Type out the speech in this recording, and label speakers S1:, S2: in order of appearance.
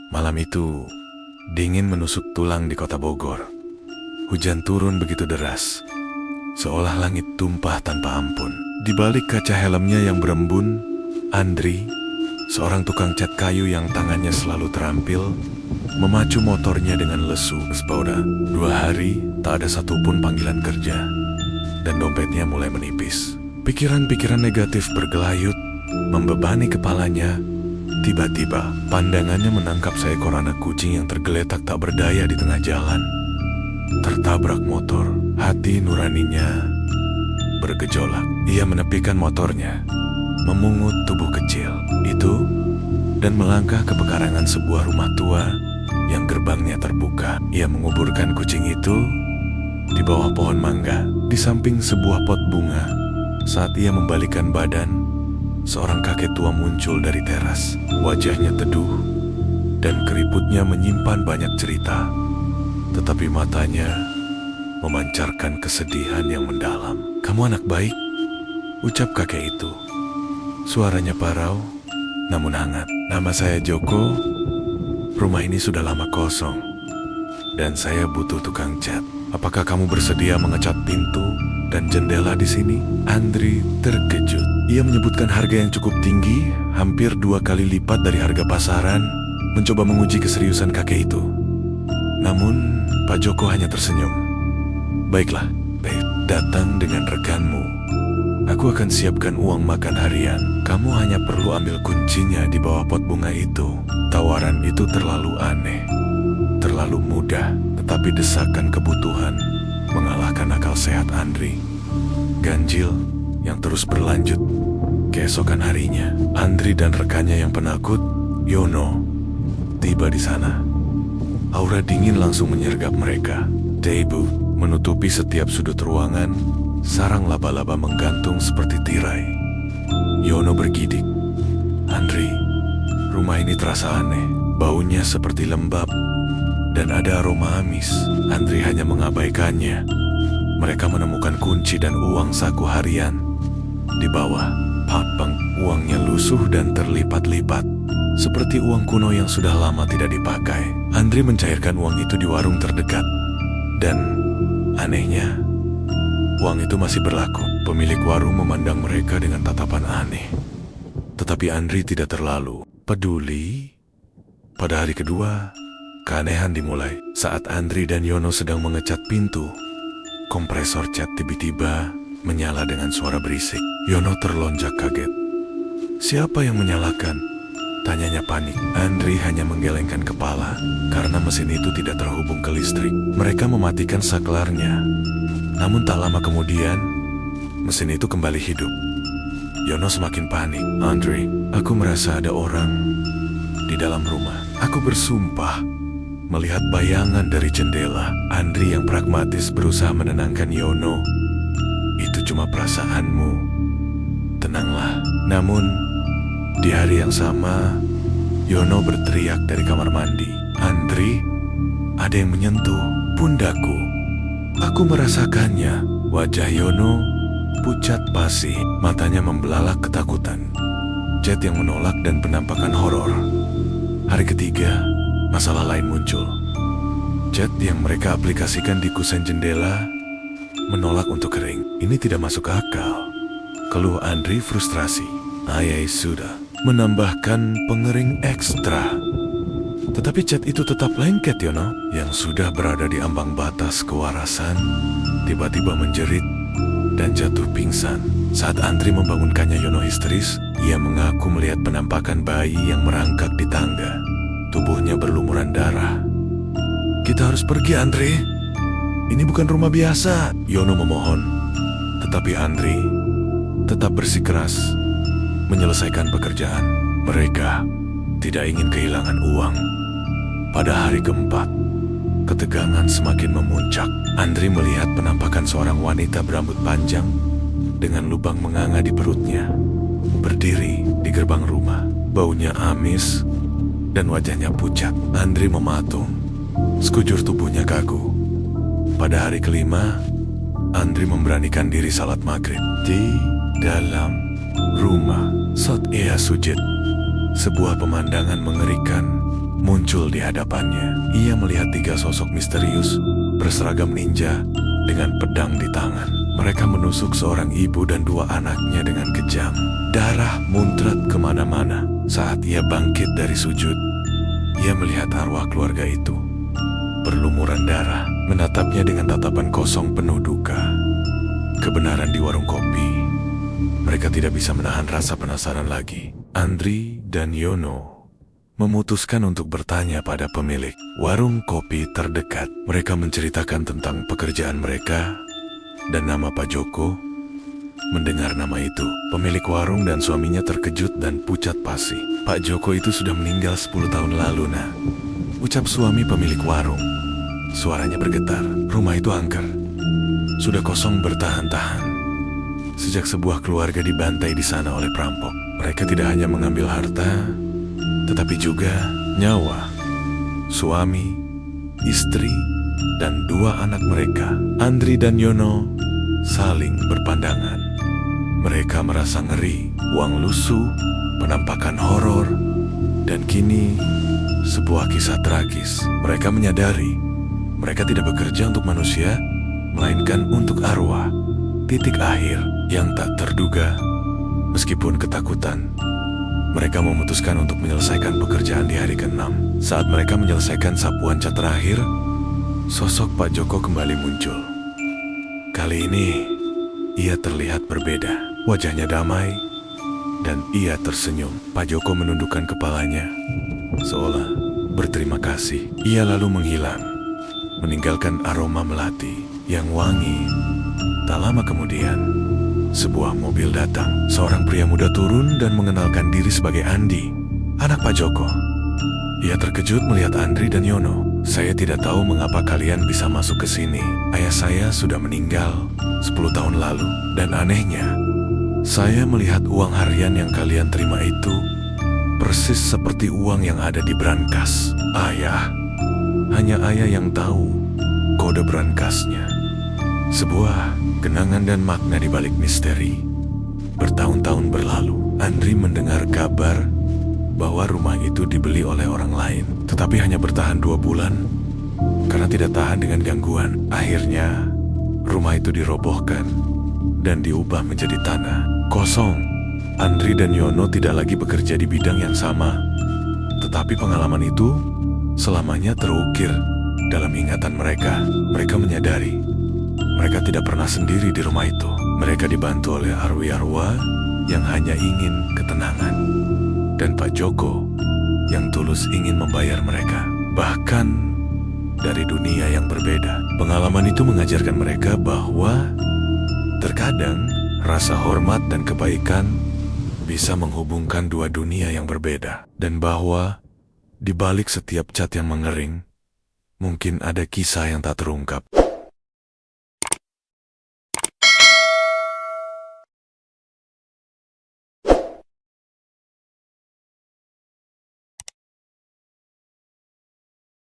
S1: Malam itu, dingin menusuk tulang di kota Bogor. Hujan turun begitu deras, seolah langit tumpah tanpa ampun. Di balik kaca helmnya yang berembun, Andri, seorang tukang cat kayu yang tangannya selalu terampil, memacu motornya dengan lesu. Sepauda, 2 hari tak ada satupun panggilan kerja, dan dompetnya mulai menipis. Pikiran-pikiran negatif bergelayut, membebani kepalanya. Tiba-tiba, pandangannya menangkap seekor anak kucing yang tergeletak tak berdaya di tengah jalan. Tertabrak motor, hati nuraninya bergejolak. Ia menepikan motornya, memungut tubuh kecil itu, dan melangkah ke pekarangan sebuah rumah tua yang gerbangnya terbuka. Ia menguburkan kucing itu di bawah pohon mangga, di samping sebuah pot bunga. Saat ia membalikkan badan, seorang kakek tua muncul dari teras. Wajahnya teduh dan keriputnya menyimpan banyak cerita, tetapi matanya memancarkan kesedihan yang mendalam. "Kamu anak baik," ucap kakek itu. Suaranya parau, namun hangat. "Nama saya Joko. Rumah ini sudah lama kosong, dan saya butuh tukang cat. Apakah kamu bersedia mengecat pintu dan jendela di sini?" Andri terkejut. Ia menyebutkan harga yang cukup tinggi, hampir 2 kali lipat dari harga pasaran, mencoba menguji keseriusan kakek itu. Namun, Pak Joko hanya tersenyum. "Baiklah, baik, datang dengan rekanmu. Aku akan siapkan uang makan harian. Kamu hanya perlu ambil kuncinya di bawah pot bunga itu." Tawaran itu terlalu aneh, terlalu mudah, tetapi desakan kebutuhan mengalahkan akal sehat Andri. Ganjil yang terus berlanjut. Keesokan harinya, Andri dan rekannya yang penakut, Yono, tiba di sana. Aura dingin langsung menyergap mereka. Debu menutupi setiap sudut ruangan, sarang laba-laba menggantung seperti tirai. Yono bergidik. "Andri, rumah ini terasa aneh. Baunya seperti lembab, dan ada aroma amis." Andri hanya mengabaikannya. Mereka menemukan kunci dan uang saku harian di bawah. Papang, uangnya lusuh dan terlipat-lipat, seperti uang kuno yang sudah lama tidak dipakai. Andri mencairkan uang itu di warung terdekat, dan anehnya, uang itu masih berlaku. Pemilik warung memandang mereka dengan tatapan aneh, tetapi Andri tidak terlalu peduli. Pada hari kedua, keanehan dimulai. Saat Andri dan Yono sedang mengecat pintu, kompresor cat tiba-tiba menyala dengan suara berisik. Yono terlonjak kaget. "Siapa yang menyalakan?" tanyanya panik. Andri hanya menggelengkan kepala karena mesin itu tidak terhubung ke listrik. Mereka mematikan saklarnya. Namun tak lama kemudian, mesin itu kembali hidup. Yono semakin panik. "Andri, aku merasa ada orang di dalam rumah. Aku bersumpah melihat bayangan dari jendela." Andri yang pragmatis berusaha menenangkan Yono. "Itu cuma perasaanmu. Tenanglah." Namun, di hari yang sama, Yono berteriak dari kamar mandi. "Andri, ada yang menyentuh pundakku." "Aku merasakannya." Wajah Yono pucat pasi, matanya membelalak ketakutan. Cat yang menolak dan penampakan horor. Hari ketiga, masalah lain muncul. Cat yang mereka aplikasikan di kusen jendela menolak untuk kering. "Ini tidak masuk akal," keluh Andri frustrasi. "Ayah sudah menambahkan pengering ekstra." Tetapi cat itu tetap lengket. Yono, yang sudah berada di ambang batas kewarasan, tiba-tiba menjerit dan jatuh pingsan. Saat Andri membangunkannya, Yono histeris. Ia mengaku melihat penampakan bayi yang merangkak di tangga. Tubuhnya berlumuran darah. "Kita harus pergi, Andri. Ini bukan rumah biasa," Yono memohon. Tetapi Andri tetap bersikeras menyelesaikan pekerjaan. Mereka tidak ingin kehilangan uang. Pada hari keempat, ketegangan semakin memuncak. Andri melihat penampakan seorang wanita berambut panjang dengan lubang menganga di perutnya, berdiri di gerbang rumah. Baunya amis dan wajahnya pucat. Andri mematung, sekujur tubuhnya kaku. Pada hari kelima, Andri memberanikan diri salat maghrib di dalam rumah. Saat ia sujud, sebuah pemandangan mengerikan muncul di hadapannya. Ia melihat 3 sosok misterius berseragam ninja dengan pedang di tangan. Mereka menusuk seorang ibu dan 2 anaknya dengan kejam. Darah muncrat kemana-mana. Saat ia bangkit dari sujud, ia melihat arwah keluarga itu berlumuran darah, menatapnya dengan tatapan kosong penuh duka. Kebenaran di warung kopi. Mereka tidak bisa menahan rasa penasaran lagi. Andri dan Yono memutuskan untuk bertanya pada pemilik warung kopi terdekat. Mereka menceritakan tentang pekerjaan mereka dan nama Pak Joko. Mendengar nama itu, pemilik warung dan suaminya terkejut dan pucat pasi. Pak Joko itu sudah meninggal 10 tahun lalu, Nak, ucap suami pemilik warung. Suaranya bergetar. Rumah itu angker, sudah kosong bertahan-tahan. Sejak sebuah keluarga dibantai di sana oleh perampok. Mereka tidak hanya mengambil harta, tetapi juga nyawa, suami, istri, dan 2 anak mereka. Andri dan Yono saling berpandangan. Mereka merasa ngeri, uang lusuh, penampakan horor, dan kini sebuah kisah tragis. Mereka menyadari mereka tidak bekerja untuk manusia, melainkan untuk arwah. Titik akhir yang tak terduga. Meskipun ketakutan, mereka memutuskan untuk menyelesaikan pekerjaan di hari ke-6. Saat mereka menyelesaikan sapuan cat terakhir, sosok Pak Joko kembali muncul. Kali ini, ia terlihat berbeda. Wajahnya damai, dan ia tersenyum. Pak Joko menundukkan kepalanya, seolah berterima kasih. Ia lalu menghilang, meninggalkan aroma melati yang wangi. Tak lama kemudian, sebuah mobil datang. Seorang pria muda turun dan mengenalkan diri sebagai Andi, anak Pak Joko. Ia terkejut melihat Andri dan Yono. Saya tidak tahu mengapa kalian bisa masuk ke sini. Ayah saya sudah meninggal 10 tahun lalu. Dan anehnya, saya melihat uang harian yang kalian terima itu persis seperti uang yang ada di brankas. Ayah, hanya ayah yang tahu kode brankasnya. Sebuah kenangan dan makna di balik misteri. Bertahun-tahun berlalu, Andri mendengar kabar bahwa rumah itu dibeli oleh orang lain, tetapi hanya bertahan 2 bulan karena tidak tahan dengan gangguan. Akhirnya, rumah itu dirobohkan dan diubah menjadi tanah kosong. Andri dan Yono tidak lagi bekerja di bidang yang sama, tetapi pengalaman itu selamanya terukir dalam ingatan mereka. Mereka menyadari mereka tidak pernah sendiri di rumah itu. Mereka dibantu oleh arwah-arwah yang hanya ingin ketenangan, dan Pak Joko yang tulus ingin membayar mereka, bahkan dari dunia yang berbeda. Pengalaman itu mengajarkan mereka bahwa terkadang rasa hormat dan kebaikan bisa menghubungkan 2 dunia yang berbeda, dan bahwa di balik setiap cat yang mengering, mungkin ada kisah yang tak terungkap.